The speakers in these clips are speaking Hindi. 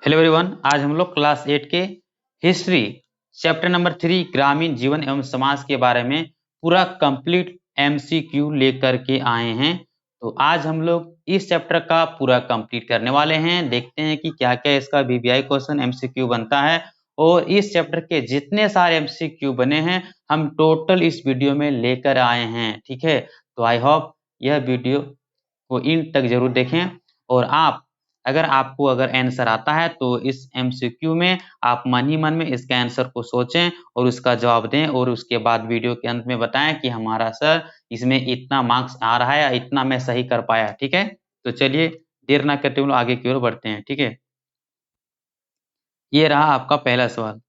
हेलो एवरीवन, आज हम लोग क्लास 8 के हिस्ट्री चैप्टर नंबर 3 ग्रामीण जीवन एवं समाज के बारे में पूरा कंप्लीट एमसीक्यू लेकर के आए हैं। तो आज हम लोग इस चैप्टर का पूरा कंप्लीट करने वाले हैं। देखते हैं कि क्या क्या इसका वीवीआई क्वेश्चन एमसीक्यू बनता है और इस चैप्टर के जितने सारे एमसीक्यू बने हैं हम टोटल इस वीडियो में लेकर आए हैं। ठीक है, तो आई होप यह वीडियो को इन तक जरूर देखें और अगर आपको आंसर आता है तो इस एमसीक्यू में आप मन ही मन में इसके आंसर को सोचें और उसका जवाब दें और उसके बाद वीडियो के अंत में बताएं कि हमारा सर इसमें इतना मार्क्स आ रहा है या इतना मैं सही कर पाया। ठीक है, तो चलिए देर ना करते हुए आगे की ओर बढ़ते हैं। ठीक है, ये रहा आपका पहला सवाल।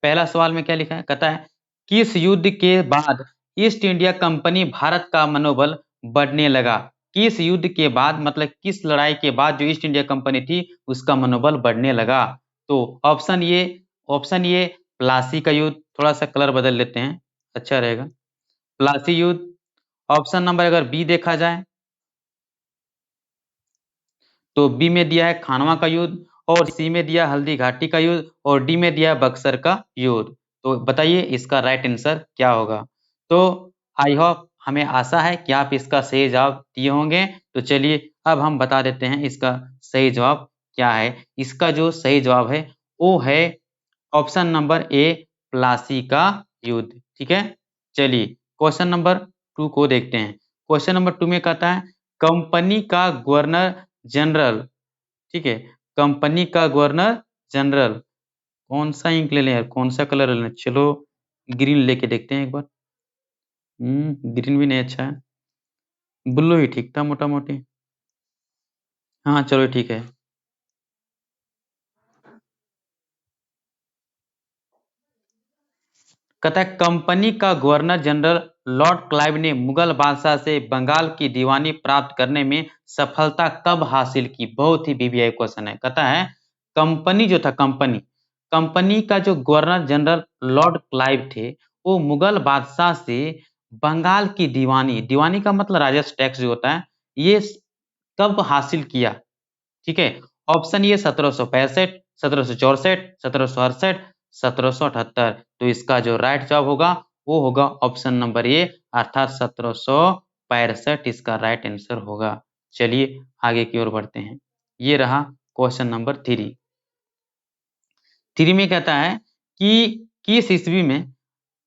पहला सवाल में क्या लिखा है, कहता है किस युद्ध के बाद ईस्ट इंडिया कंपनी भारत का मनोबल बढ़ने लगा। किस युद्ध के बाद मतलब किस लड़ाई के बाद जो ईस्ट इंडिया कंपनी थी उसका मनोबल बढ़ने लगा। तो ऑप्शन ये प्लासी का युद्ध, थोड़ा सा कलर बदल लेते हैं अच्छा रहेगा, प्लासी युद्ध। ऑप्शन नंबर अगर बी देखा जाए तो बी में दिया है खानवा का युद्ध और सी में दिया हल्दी घाटी का युद्ध और डी में दिया बक्सर का युद्ध। तो बताइए इसका राइट आंसर क्या होगा। तो आई होप हमें आशा है कि आप इसका सही जवाब दिए होंगे। तो चलिए अब हम बता देते हैं इसका सही जवाब क्या है। इसका जो सही जवाब है वो है ऑप्शन नंबर ए प्लासी का युद्ध। ठीक है, चलिए क्वेश्चन नंबर 2 को देखते हैं। क्वेश्चन नंबर 2 में कहता है कंपनी का गवर्नर जनरल, ठीक है, कंपनी का गवर्नर जनरल, कौन सा इंक ले लें यार, कौन सा कलर ले लें, चलो ग्रीन लेके देखते हैं एक बार। ग्रीन भी नहीं अच्छा है, ब्लू ही ठीक था मोटा मोटी। हाँ चलो ठीक है। कहता है कंपनी का गवर्नर जनरल लॉर्ड क्लाइव ने मुगल बादशाह से बंगाल की दीवानी प्राप्त करने में सफलता कब हासिल की। बहुत ही वीवीआई क्वेश्चन है। कहता है कंपनी जो था, कंपनी का जो गवर्नर जनरल लॉर्ड क्लाइव थे वो मुगल बादशाह से बंगाल की दीवानी का मतलब राजस्व टैक्स जो होता है ये कब हासिल किया। ठीक है, ऑप्शन ये 1765, 1764, 1768, 1778। तो इसका जो राइट जवाब होगा वो होगा ऑप्शन नंबर ए अर्थात 1765 इसका राइट आंसर होगा। चलिए आगे की ओर बढ़ते हैं। ये रहा क्वेश्चन नंबर 3 में कहता है कि किस ईस्वी में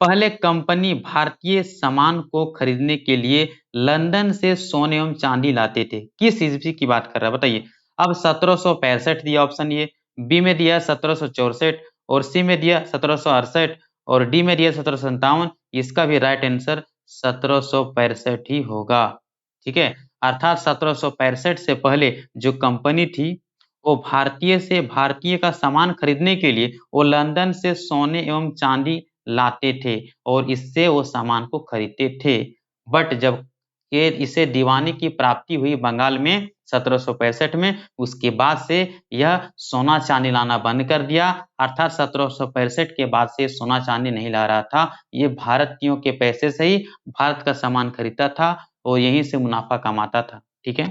पहले कंपनी भारतीय सामान को खरीदने के लिए लंदन से सोने एवं चांदी लाते थे। किस ईस्वी की बात कर रहा है बताइए। अब 1765 दिया ऑप्शन ये, बी में दिया 1764 और सी में दिया 1768 और डी में दिया 1757। इसका भी राइट आंसर 1765 ही होगा। ठीक है, अर्थात 1765 से पहले जो कंपनी थी वो भारतीय का सामान खरीदने के लिए वो लंदन से सोने एवं चांदी लाते थे और इससे वो सामान को खरीदते थे। बट जब ये इसे दीवानी की प्राप्ति हुई बंगाल में 1765 में, उसके बाद से यह सोना चांदी लाना बंद कर दिया। अर्थात 1765 के बाद से सोना चांदी नहीं ला रहा था, ये भारतीयों के पैसे से ही भारत का सामान खरीदता था और यहीं से मुनाफा कमाता था। ठीक है,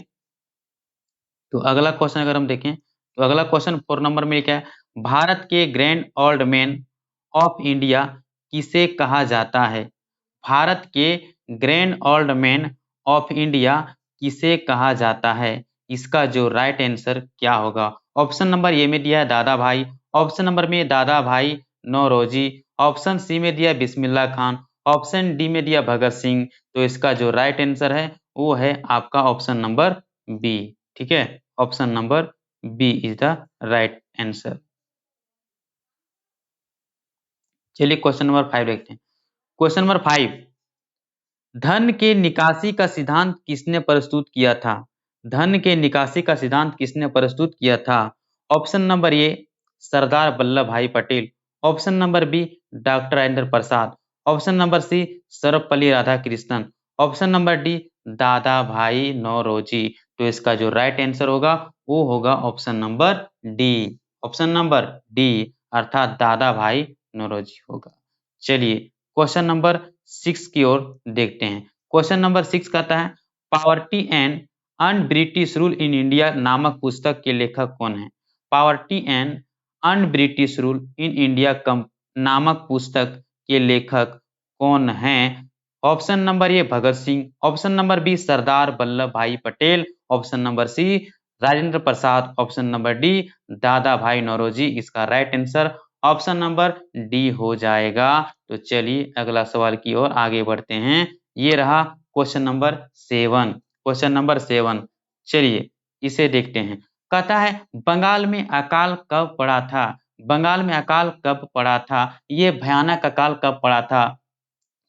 तो अगला क्वेश्चन अगर हम देखें तो अगला क्वेश्चन 4 नंबर में क्या है, भारत के grand old man of India किसे कहा जाता है। भारत के grand old man of India किसे कहा जाता है। इसका जो राइट आंसर क्या होगा। ऑप्शन नंबर ए में दिया है दादा भाई, ऑप्शन नंबर में दादा भाई नौरोजी, ऑप्शन सी में दिया बिस्मिल्लाह खान, ऑप्शन डी में दिया भगत सिंह। तो इसका जो राइट आंसर है वो है आपका ऑप्शन नंबर बी। ठीक है, option number B is the right answer. चलिए क्वेश्चन नंबर 5 देखते हैं। क्वेश्चन नंबर 5, धन के निकासी का सिद्धांत किसने प्रस्तुत किया था। धन के निकासी का सिद्धांत किसने प्रस्तुत किया था। Option number A Sardar Vallabhbhai Patel, option number B doctor Rajendra Prasad, option number C Sarvepalli Radhakrishnan, option number D Dadabhai Naoroji. तो इसका जो राइट आंसर होगा वो होगा option number D, option number D अर्थात दादा भाई नौरोजी होगा। चलिए क्वेश्चन नंबर 6 की ओर देखते हैं। क्वेश्चन नंबर 6 कहता है poverty and un British rule in India नामक पुस्तक के लेखक कौन है। Poverty and un British rule in India नामक पुस्तक के लेखक कौन हैं? Option number A Bhagat Singh, option number B Sardar Vallabhbhai Patel, option number C Rajendra Prasad, option number D Dadabhai Naoroji. इसका right answer option number D हो जाएगा। तो चलिए अगला सवाल की ओर आगे बढ़ते हैं। ये रहा क्वेश्चन नंबर 7। क्वेश्चन नंबर 7, चलिए इसे देखते हैं। कहता है बंगाल में अकाल कब पड़ा था? बंगाल में अकाल कब पड़ा था? ये भयानक अकाल कब पड़ा था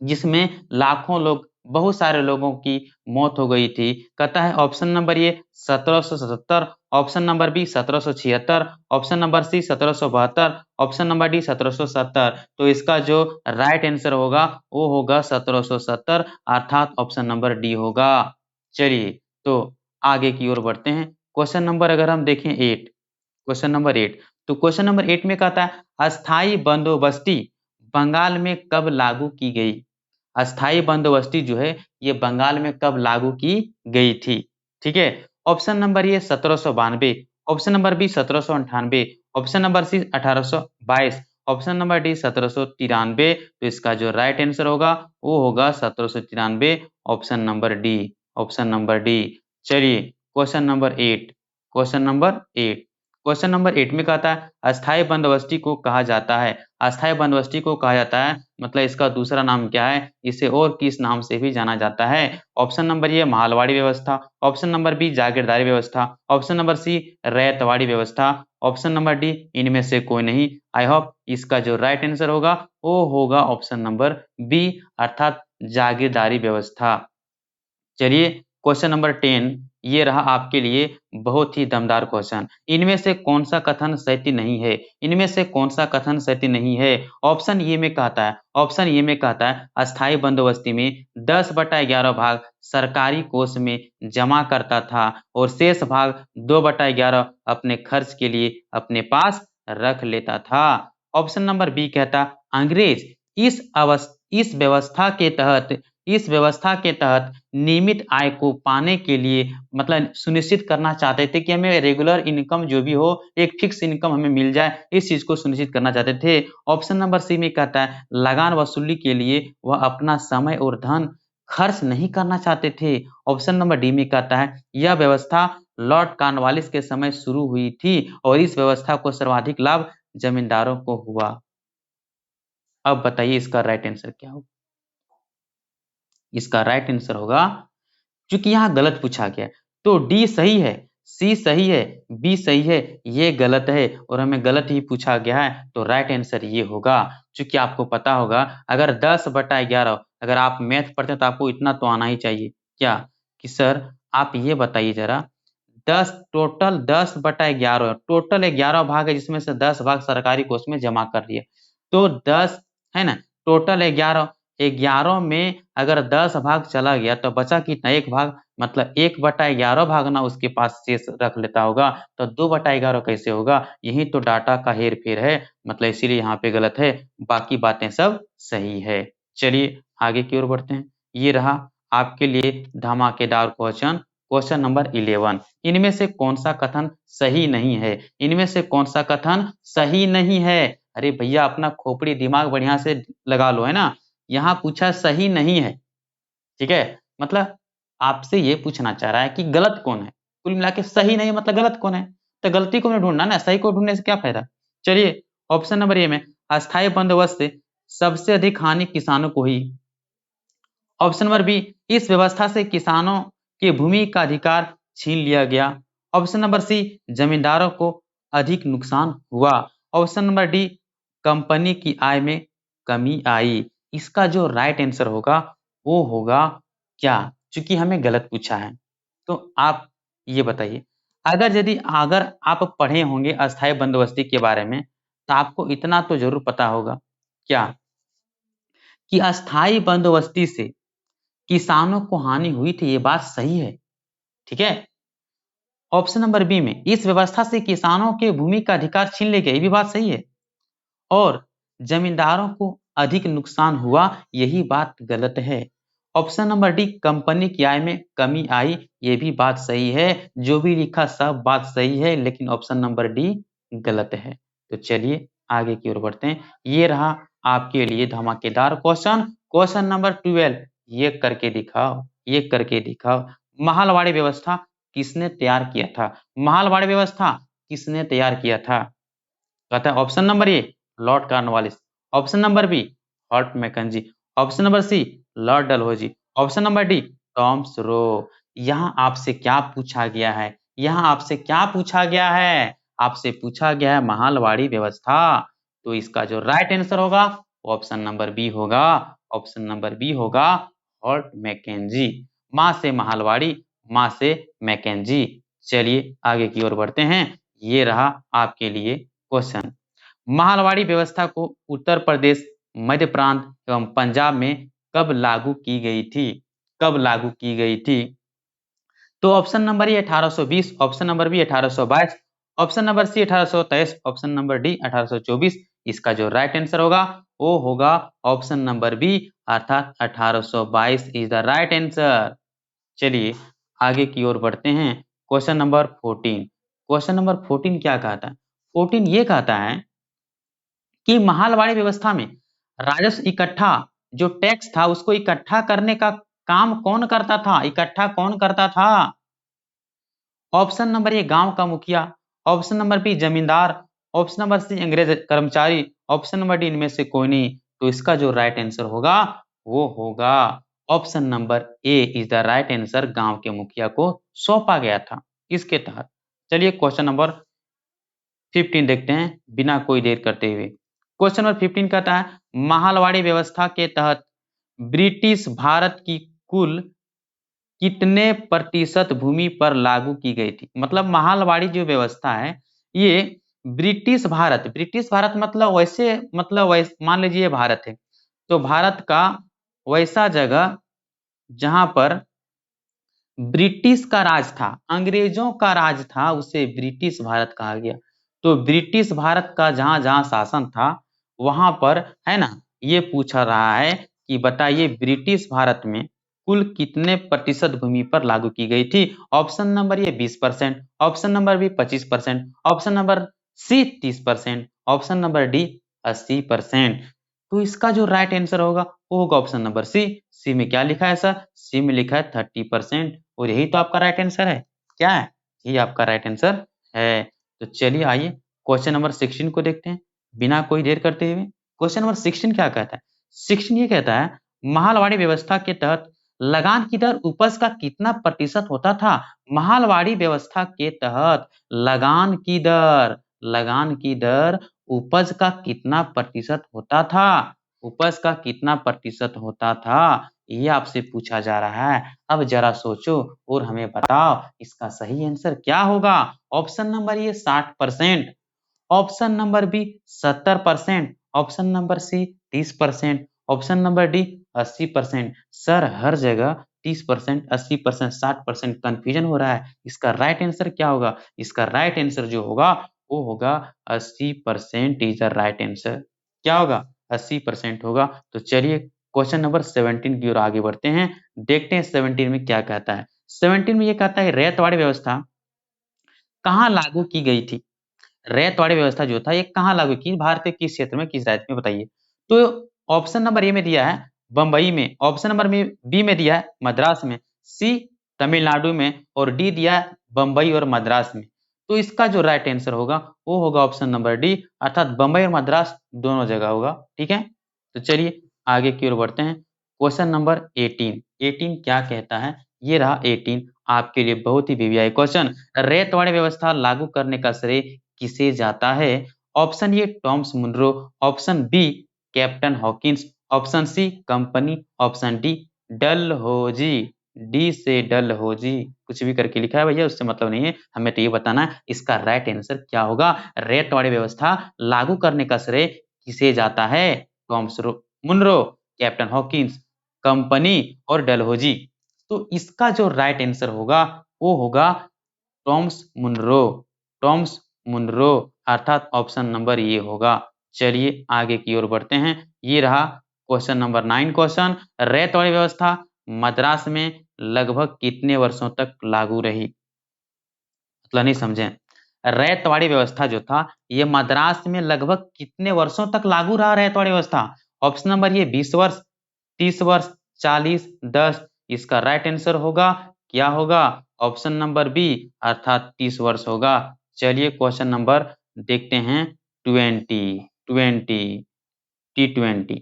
जिसमें लाखों लोग, बहुत सारे लोगों की मौत हो गई थी? कहता है option number A 1777, option number B 1776, option number C 1772, option number D 1770। तो इसका जो राइट आंसर होगा वो होगा 1770, अर्थात ऑप्शन नंबर डी होगा। चलिए तो आगे की ओर बढ़ते हैं। क्वेश्चन नंबर अगर हम देखें 8, क्वेश्चन नंबर 8, तो क्वेश्चन नंबर 8 में कहता है अस्थाई बंदोबस्ती बंगाल में कब लागू की गई? अस्थाई बंदोबस्ती जो है ये बंगाल में कब लागू की गई थी? ठीक है, option number A 1792, option number B 1798, option number C 1822, option number D 1793। तो इसका जो राइट आंसर होगा वो होगा 1793, option number D, option number D. चलिए question number 8, question number 8, question number 8 में कहता है अस्थाई बंदोबस्ती को कहा जाता है, अस्थाई बंदोबस्ती को कहा जाता है मतलब इसका दूसरा नाम क्या है, इसे और किस नाम से भी जाना जाता है? ऑप्शन नंबर ए मालवाड़ी व्यवस्था, ऑप्शन नंबर बी जागीरदारी व्यवस्था, ऑप्शन नंबर सी रैयतवाड़ी व्यवस्था, ऑप्शन नंबर डी इनमें से कोई नहीं। आई होप इसका जो राइट आंसर होगा वो होगा ऑप्शन नंबर बी, अर्थात जागीरदारी व्यवस्था। चलिए क्वेश्चन नंबर 10, ये रहा आपके लिए बहुत ही दमदार क्वेश्चन। इनमें से कौन सा कथन सत्य नहीं है? इनमें से कौन सा कथन सत्य नहीं है? ऑप्शन ए में कहता है, ऑप्शन ए में कहता है अस्थाई बंदोबस्ती में 10/11 भाग सरकारी कोष में जमा करता था और शेष भाग 2/11 अपने खर्च के लिए अपने पास रख लेता था। ऑप्शन नंबर बी कहता अंग्रेज इस व्यवस्था के तहत, इस व्यवस्था के तहत नियमित आय को पाने के लिए मतलब सुनिश्चित करना चाहते थे कि हमें रेगुलर इनकम जो भी हो, एक फिक्स इनकम हमें मिल जाए, इस चीज को सुनिश्चित करना चाहते थे। ऑप्शन नंबर सी में कहता है लगान वसूली के लिए वह अपना समय और धन खर्च नहीं करना चाहते थे। ऑप्शन नंबर डी में कहता है यह व्यवस्था लॉर्ड कॉर्नवालिस के समय शुरू हुई थी और इस व्यवस्था को सर्वाधिक लाभ जमींदारों को हुआ। अब बताइए इसका राइट आंसर क्या होगा? इसका राइट आंसर होगा, क्योंकि यहाँ गलत पूछा गया तो डी सही है, सी सही है, बी सही है, ये गलत है और हमें गलत ही पूछा गया है तो राइट आंसर ये होगा। क्योंकि आपको पता होगा अगर 10/11, अगर आप मैथ पढ़ते हैं तो आपको इतना तो आना ही चाहिए क्या कि सर आप ये बताइए जरा, 10 टोटल 11 भाग है जिसमें से 10 भाग सरकारी कोष में जमा कर दिए, तो 10 है ना, टोटल 11, 11 में अगर 10 भाग चला गया तो बचा कितना? 1 भाग, मतलब 1/11 भाग ना उसके पास शेष रख लेता होगा, तो 2/11 कैसे होगा? यही तो डाटा का हेर फेर है, मतलब इसीलिए यहाँ पे गलत है, बाकी बातें सब सही है। चलिए आगे की ओर बढ़ते हैं। ये रहा आपके लिए धमाकेदार क्वेश्चन, क्वेश्चन नंबर 11, इनमें से कौन सा कथन सही नहीं है? इनमें से कौन सा कथन सही नहीं है? अरे भैया अपना खोपड़ी दिमाग बढ़िया से लगा लो, है ना। यहाँ पूछा सही नहीं है, ठीक है, मतलब आपसे ये पूछना चाह रहा है कि गलत कौन है। कुल मिला के सही नहीं मतलब गलत कौन है, तो गलती को ढूंढना ना, सही को ढूंढने से क्या फायदा। चलिए ऑप्शन नंबर ए में अस्थायी बंदोबस्त से सबसे अधिक हानि किसानों को हुई। ऑप्शन नंबर बी इस व्यवस्था से किसानों के भूमि का अधिकार छीन लिया गया। ऑप्शन नंबर सी जमींदारों को अधिक नुकसान हुआ। ऑप्शन नंबर डी कंपनी की आय में कमी आई। इसका जो राइट आंसर होगा वो होगा क्या? क्योंकि हमें गलत पूछा है तो आप ये बताइए, अगर आप पढ़े होंगे अस्थायी बंदोबस्ती के बारे में तो आपको इतना तो जरूर पता होगा क्या कि अस्थायी बंदोबस्ती से किसानों को हानि हुई थी, ये बात सही है, ठीक है। ऑप्शन नंबर बी में इस व्यवस्था से किसानों के भूमि का अधिकार छीन ले गए, ये भी बात सही है, और जमींदारों को अधिक नुकसान हुआ, यही बात गलत है। ऑप्शन नंबर डी कंपनी की आय में कमी आई, ये भी बात सही है। जो भी लिखा सब बात सही है, लेकिन ऑप्शन नंबर डी गलत है। तो चलिए आगे की ओर बढ़ते हैं। ये रहा आपके लिए धमाकेदार क्वेश्चन, क्वेश्चन नंबर 12। ये करके दिखाओ, ये करके दिखाओ। महालवाड़ी व्यवस्था किसने तैयार किया था? महालवाड़ी व्यवस्था किसने तैयार किया था? कहता है option number A Lord Cornwallis, option number B Holt Mackenzie, option number C Lord Dalhousie, option number D Thomas Roe. यहाँ आपसे क्या पूछा गया है? यहाँ आपसे क्या पूछा गया है? आपसे पूछा गया है महालवाड़ी व्यवस्था। तो इसका जो राइट आंसर होगा ऑप्शन नंबर बी होगा, ऑप्शन नंबर बी होगा हॉर्ट मैकेंजी। माँ से महालवाड़ी, माँ से मैकेंजी। चलिए आगे की ओर बढ़ते हैं। ये रहा आपके लिए क्वेश्चन। महालवाड़ी व्यवस्था को उत्तर प्रदेश, मध्य प्रांत एवं पंजाब में कब लागू की गई थी? कब लागू की गई थी? तो option number A 1820, option number B 1822, option number C 1823, option number D 1824। इसका जो राइट आंसर होगा वो होगा ऑप्शन नंबर बी अर्थात 1822 इज द राइट आंसर। चलिए आगे की ओर बढ़ते हैं। Question number 14। क्वेश्चन नंबर 14 क्या कहता है? 14 ये कहता है कि महालवाड़ी व्यवस्था में राजस्व इकट्ठा, जो टैक्स था उसको इकट्ठा करने का काम कौन करता था? इकट्ठा कौन करता था? ऑप्शन नंबर ए गांव का मुखिया, ऑप्शन नंबर बी जमींदार, ऑप्शन नंबर सी अंग्रेज कर्मचारी, ऑप्शन नंबर डी इनमें से कोई नहीं। तो इसका जो राइट आंसर होगा वो होगा option number A is the right answer. गांव के मुखिया को सौंपा गया था इसके तहत। चलिए क्वेश्चन नंबर 15 देखते हैं बिना कोई देर करते हुए। क्वेश्चन नंबर 15 कहता है महालवाड़ी व्यवस्था के तहत ब्रिटिश भारत की कुल कितने प्रतिशत भूमि पर लागू की गई थी? मतलब महालवाड़ी जो व्यवस्था है ये ब्रिटिश भारत मतलब वैसे, मतलब वैसे मान लीजिए ये भारत है, तो भारत का वैसा जगह जहां पर ब्रिटिश का राज था, अंग्रेजों का राज था, उसे ब्रिटिश भारत कहा गया। तो ब्रिटिश भारत का जहां जहां शासन था वहां पर, है ना, ये पूछा रहा है कि बताइए ब्रिटिश भारत में कुल कितने प्रतिशत भूमि पर लागू की गई थी? ऑप्शन नंबर ये 20%, option number B 25%, option number C 30%, option number D 80%। तो इसका जो राइट आंसर होगा वो होगा ऑप्शन नंबर सी। सी में क्या लिखा है सर? सी में लिखा है 30%, और यही तो आपका राइट आंसर है। क्या है? यही आपका राइट आंसर है। तो चलिए आइए क्वेश्चन नंबर 16 को देखते हैं बिना कोई देर करते हुए। क्वेश्चन नंबर 16 क्या कहता है? 16 ये कहता है महालवाड़ी व्यवस्था के तहत लगान की दर उपज का कितना प्रतिशत होता था? महालवाड़ी व्यवस्था के तहत लगान की दर, लगान की दर उपज का कितना प्रतिशत होता था? उपज का कितना प्रतिशत होता था? ये आपसे पूछा जा रहा है। अब जरा सोचो और हमें बताओ इसका सही आंसर क्या होगा। ऑप्शन नंबर ये 60%, option number B 70%, option number C 30%, option number D 80%। Sir हर जगह 30%, 80%, 60% कंफ्यूजन हो रहा है। इसका राइट आंसर क्या होगा? इसका राइट आंसर जो होगा वो होगा 80% इज द राइट आंसर। क्या होगा? 80% होगा। तो चलिए क्वेश्चन नंबर 17 की ओर आगे बढ़ते हैं, देखते हैं 17 में क्या कहता है। 17 में ये कहता है रैयतवाड़ी व्यवस्था कहाँ लागू की गई थी? रैयतवाड़ी व्यवस्था जो था ये कहाँ लागू की? भारत के किस क्षेत्र में, किस राज्य में, बताइए। तो ऑप्शन नंबर ए में दिया है बंबई में, ऑप्शन नंबर में बी में दिया है मद्रास में, सी तमिलनाडु में, और डी दिया है बंबई और मद्रास में। तो इसका जो राइट आंसर होगा वो होगा ऑप्शन नंबर डी अर्थात बंबई और मद्रास दोनों जगह होगा। ठीक है, तो चलिए आगे की ओर बढ़ते हैं। Question number 18। 18 क्या कहता है? ये रहा 18 आपके लिए बहुत ही वीवीआई क्वेश्चन। रैयतवाड़ी व्यवस्था लागू करने का श्रेय किसे जाता है? Option A Thomas Munro, option B captain Hawkins, option C company, option D Dalhousie. D से डलहौजी कुछ भी करके लिखा है भैया, उससे मतलब नहीं है, हमें तो ये बताना है इसका राइट आंसर क्या होगा। रैयतवाड़ी व्यवस्था लागू करने का श्रेय किसे जाता है? Thomas Munro, captain Hawkins, company और डलहौजी। तो इसका जो राइट आंसर होगा वो होगा टॉमस मुनरो, टॉमस मुनरो अर्थात ऑप्शन नंबर ये होगा। चलिए आगे की ओर बढ़ते हैं। ये रहा क्वेश्चन नंबर 9 क्वेश्चन। रैयतवाड़ी व्यवस्था मद्रास में लगभग कितने वर्षों तक लागू रही? मतलब नहीं समझे। रैयतवाड़ी व्यवस्था जो था ये मद्रास में लगभग कितने वर्षों तक लागू रहा रैयतवाड़ी व्यवस्था? ऑप्शन नंबर ये 20 वर्ष, 30 वर्ष, 40, 10। इसका राइट आंसर होगा क्या होगा? ऑप्शन नंबर बी अर्थात 30 वर्ष होगा। चलिए क्वेश्चन नंबर देखते हैं 20 20 T20।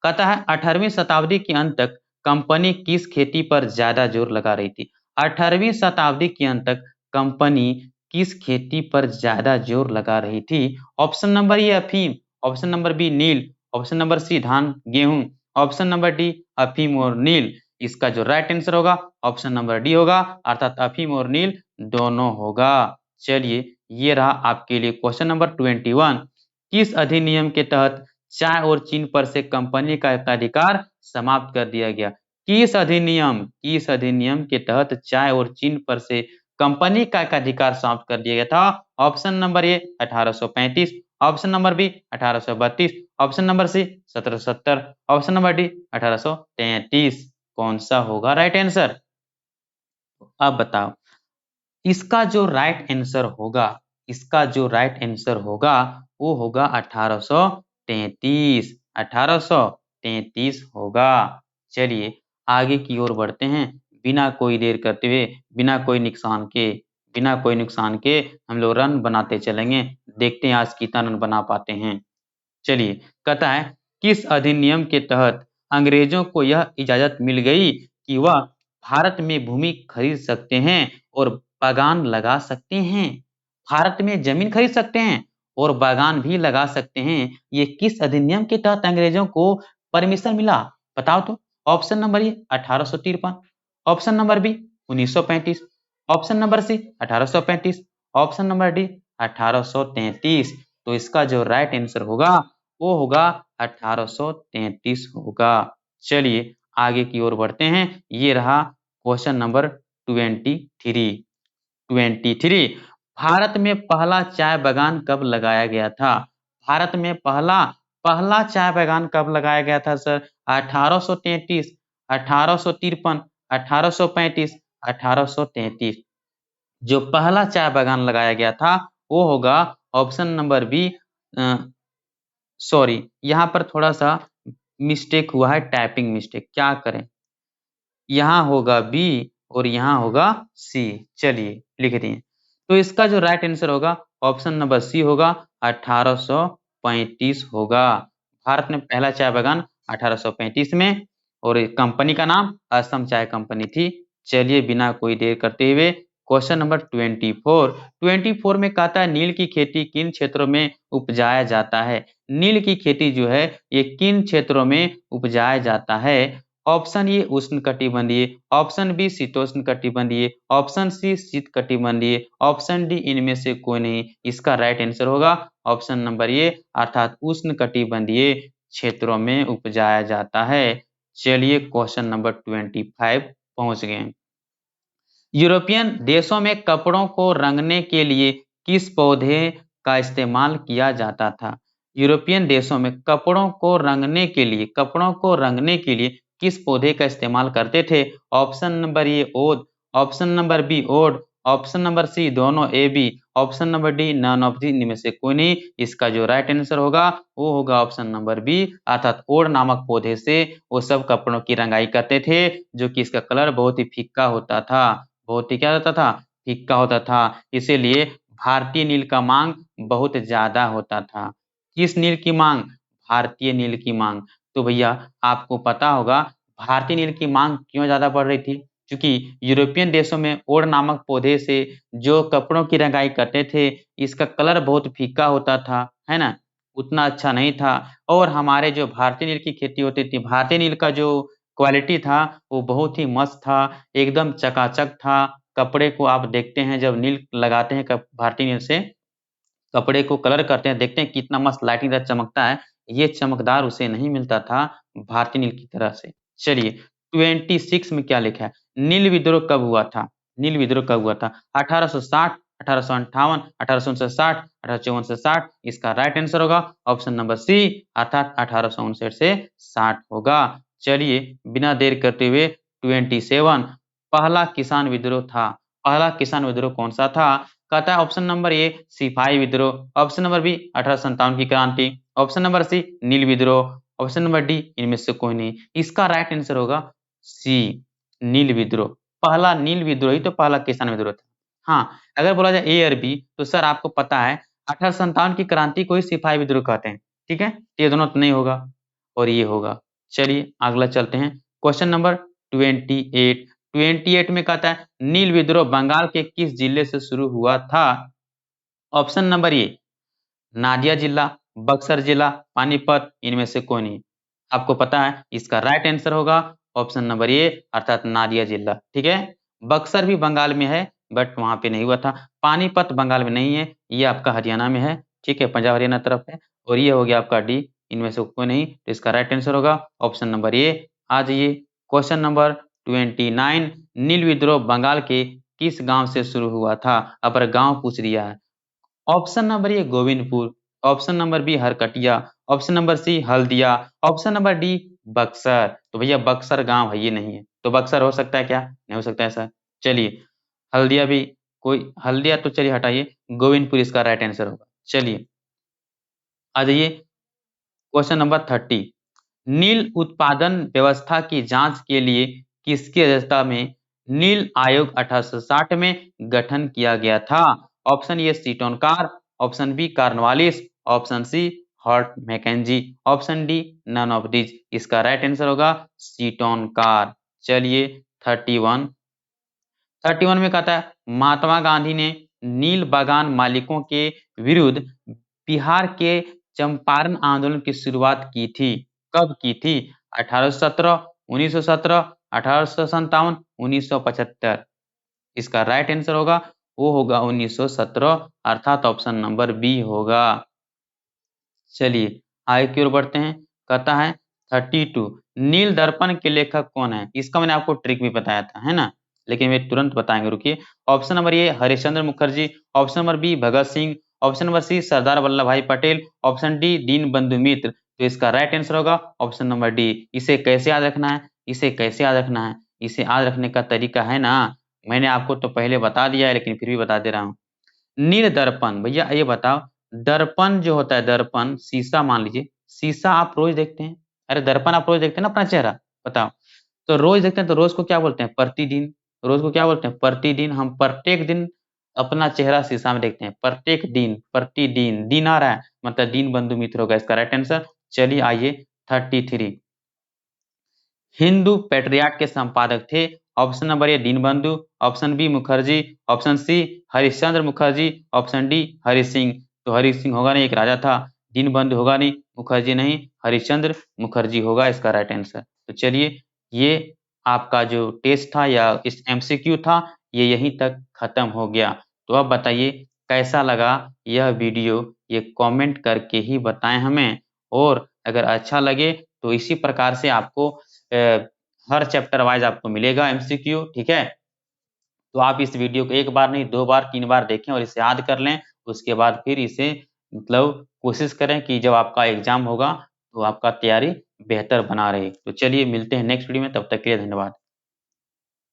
कहता है 18वीं शताब्दी के अंत तक कंपनी किस खेती पर ज्यादा जोर लगा रही थी? 18वीं शताब्दी के अंत तक कंपनी किस खेती पर ज्यादा जोर लगा रही थी? ऑप्शन नंबर ए अफीम, option number B Neil, option number सी धान गेहूं, ऑप्शन नंबर डी अफीम और नील। इसका जो राइट आंसर होगा ऑप्शन नंबर डी होगा अर्थात अफीम और नील दोनों होगा। चलिए ये रहा आपके लिए क्वेश्चन नंबर 21। किस अधिनियम के तहत चाय और चीन पर से कंपनी का एकाधिकार समाप्त कर दिया गया? किस अधिनियम के तहत चाय और चीन पर से कंपनी का एकाधिकार समाप्त कर दिया गया था? Option number A 1835, option number B 1832, option number C 1770, option number D 1833। कौन सा होगा राइट आंसर? अब बताओ इसका जो राइट आंसर होगा, इसका जो राइट आंसर होगा वो होगा 1833। 1833 होगा। चलिए आगे की ओर बढ़ते हैं बिना कोई देर करते हुए, बिना कोई नुकसान के हम लोग रन बनाते चलेंगे। देखते हैं आज कितना रन बना पाते हैं। चलिए कहता है किस अधिनियम के तहत अंग्रेजों को यह इजाजत मिल गई कि वह भारत में भूमि खरीद सकते हैं और बागान लगा सकते हैं? भारत में जमीन खरीद सकते हैं और बागान भी लगा सकते हैं। ये किस अधिनियम के तहत अंग्रेजों को परमिशन मिला? बताओ तो। Option number A 1853, option number B 1935, option number C 1835, option number D 1833। तो इसका जो राइट आंसर होगा वो होगा 1833 होगा। चलिए आगे की ओर बढ़ते हैं। ये रहा क्वेश्चन नंबर 23। भारत में पहला चाय बागान कब लगाया गया था? भारत में पहला पहला चाय बागान कब लगाया गया था सर? 1833, 1853, 1835, 1833। जो पहला चाय बागान लगाया गया था वो होगा ऑप्शन नंबर बी। सॉरी यहाँ पर थोड़ा सा मिस्टेक हुआ है, टाइपिंग मिस्टेक, क्या करें। यहाँ होगा बी और यहाँ होगा सी। चलिए लिख दिए। तो इसका जो राइट आंसर होगा ऑप्शन नंबर सी होगा 1835 होगा। भारत में पहला चाय बागान 1835 में और कंपनी का नाम असम चाय कंपनी थी। चलिए बिना कोई देर करते हुए क्वेश्चन नंबर 24 में कहता है नील की खेती किन क्षेत्रों में उपजाया जाता है? नील की खेती जो है ये किन क्षेत्रों में उपजाया जाता है? ऑप्शन ए उष्णकटिबंधीय, ऑप्शन बी शीतोष्णकटिबंधीय, ऑप्शन सी शीतकटिबंधीय, ऑप्शन डी इनमें से कोई नहीं। इसका राइट आंसर होगा ऑप्शन नंबर ए अर्थात उष्णकटिबंधीय क्षेत्रों में उपजाया जाता है। चलिए क्वेश्चन नंबर 25 पहुंच गए। यूरोपियन देशों में कपड़ों को रंगने के लिए किस पौधे का इस्तेमाल किया जाता था? यूरोपियन देशों में कपड़ों को रंगने के लिए किस पौधे का इस्तेमाल करते थे? ऑप्शन नंबर ए ओद, ऑप्शन नंबर बी ओड, ऑप्शन नंबर सी दोनों A B, option number D none of the इनमें से कोई नहीं। इसका जो राइट आंसर होगा वो होगा ऑप्शन नंबर बी अर्थात ओड नामक पौधे से वो सब कपड़ों की रंगाई करते थे जो कि इसका कलर बहुत ही फीका होता था। बहुत ही क्या होता था? फीका होता था। इसीलिए भारतीय नील का मांग बहुत ज्यादा होता था। किस नील की मांग? भारतीय नील की मांग। तो भैया आपको पता होगा भारतीय नील की मांग क्यों ज्यादा बढ़ रही थी? क्योंकि यूरोपियन देशों में ओड नामक पौधे से जो कपड़ों की रंगाई करते थे इसका कलर बहुत फीका होता था, है ना, उतना अच्छा नहीं था। और हमारे जो भारतीय नील की खेती होती थी, भारतीय नील का जो क्वालिटी था वो बहुत ही मस्त था, एकदम चकाचक था। कपड़े को आप देखते हैं जब नील लगाते हैं भारतीय नील से कपड़े को कलर करते हैं, देखते हैं कितना मस्त लाइटिंग चमकता है। ये चमकदार उसे नहीं मिलता था भारतीय नील की तरह से। चलिए 26 में क्या लिखा है? नील विद्रोह कब हुआ था? नील विद्रोह कब हुआ था? 1860, 1858, 1859, 1854 से 60। इसका राइट आंसर होगा ऑप्शन नंबर सी अर्थात 1859 से 60 होगा। चलिए बिना देर करते हुए 27 पहला किसान विद्रोह था। पहला किसान विद्रोह कौन सा था? कहता है ऑप्शन नंबर ए सिपाही विद्रोह, ऑप्शन नंबर बी 1857 की क्रांति, ऑप्शन नंबर सी नील विद्रोह, ऑप्शन नंबर डी इनमें से कोई नहीं। इसका राइट आंसर होगा सी नील विद्रोह। पहला नील विद्रोह ही तो पहला किसान विद्रोह था। हाँ, अगर बोला जाए ए और बी तो सर आपको पता है 1857 की क्रांति को ही सिपाही विद्रोह कहते हैं, ठीक है। ये दोनों तो नहीं होगा और ये होगा। चलिए अगला चलते हैं, क्वेश्चन नंबर 28। 28 में कहता है नील विद्रोह बंगाल के किस जिले से शुरू हुआ था? ऑप्शन नंबर ए नादिया जिला, बक्सर जिला, पानीपत, इनमें से कोई नहीं। आपको पता है इसका राइट आंसर होगा ऑप्शन नंबर ए अर्थात नादिया जिला, ठीक है। बक्सर भी बंगाल में है बट वहां पे नहीं हुआ था। पानीपत बंगाल में नहीं है, ये आपका हरियाणा में है, ठीक है, पंजाब हरियाणा तरफ है। और ये हो गया आपका डी, इनमें से कोई नहीं, तो इसका राइट आंसर होगा ऑप्शन नंबर ए। आ जाइए क्वेश्चन नंबर 29। नील विद्रोह बंगाल के किस गांव से शुरू हुआ था? अब गांव पूछ लिया है। Option number A Govindpur, option number B Harkatia, option number C Haldia, option number D Buxar. तो भैया बक्सर गांव है, ये नहीं है, तो बक्सर हो सकता है क्या? नहीं हो सकता ऐसा। चलिए हल्दिया भी, कोई हल्दिया तो चलिए हटाइए, गोविंदपुर इसका राइट आंसर होगा। चलिए आ जाइए क्वेश्चन नंबर 30। नील उत्पादन व्यवस्था की जांच के लिए किसकी अध्यक्षता में नील आयोग 1860 में गठन किया गया था? Option A Seton Karr, option B Cornwallis, option C Holt Mackenzie, option D none of these. इसका राइट आंसर होगा सीटोनकार। चलिए 31। 31 में कहता है महात्मा गांधी ने नील बागान मालिकों के विरुद्ध बिहार के चंपारण आंदोलन की शुरुआत की थी। कब की थी? 1817, 1917, 1857, 1975। इसका राइट आंसर होगा वो होगा 1917 अर्थात ऑप्शन नंबर बी होगा। चलिए आगे की ओर बढ़ते हैं, कहता है 32। नील दर्पण के लेखक कौन है? इसका मैंने आपको ट्रिक भी बताया था, है ना, लेकिन वे तुरंत बताएंगे, रुकिए। Option number A Harishchandra Mukherjee, option number B Bhagat Singh, option number C Sardar Vallabhbhai Patel, option D Dinabandhu Mitra. तो इसका राइट आंसर होगा ऑप्शन नंबर डी। इसे कैसे याद रखना है? इसे कैसे याद रखना है? इसे याद रखने का तरीका है ना, मैंने आपको तो पहले बता दिया है लेकिन फिर भी बता दे रहा हूँ। नील दर्पण, भैया ये बताओ, दर्पण जो होता है, दर्पण शीशा मान लीजिए, शीशा आप रोज देखते हैं, अरे दर्पण आप रोज देखते हैं ना अपना चेहरा, बताओ। तो रोज देखते हैं तो रोज को क्या बोलते हैं? प्रतिदिन। रोज को क्या बोलते हैं? प्रतिदिन। हम प्रत्येक दिन अपना चेहरा शीशा में देखते हैं, प्रत्येक दिन, प्रतिदिन, दिन आ रहा है मतलब दीन बंधु मित्र होगा इसका राइट आंसर। चलिए आइए 33। हिंदू पेट्रियाट के संपादक थे? Option number A Dinabandhu, option B Mukherjee, option C Harishchandra Mukherjee, option D Hari Singh. तो हरि सिंह होगा नहीं, एक राजा था। दीनबंधु होगा नहीं, मुखर्जी नहीं, हरिश्चंद्र मुखर्जी होगा इसका राइट आंसर। तो चलिए ये आपका जो टेस्ट था या इस एमसीक्यू था ये यहीं तक खत्म हो गया। तो अब बताइए कैसा लगा यह वीडियो, ये कमेंट करके ही बताएं हमें। और अगर अच्छा लगे तो इसी प्रकार से आपको हर चैप्टर वाइज आपको मिलेगा एमसीक्यू, ठीक है। तो आप इस वीडियो को एक बार नहीं 2 बार 3 बार देखें और इसे याद कर लें। उसके बाद फिर इसे मतलब कोशिश करें कि जब आपका एग्जाम होगा तो आपका तैयारी बेहतर बना रहे। तो चलिए मिलते हैं नेक्स्ट वीडियो में, तब तक के लिए धन्यवाद।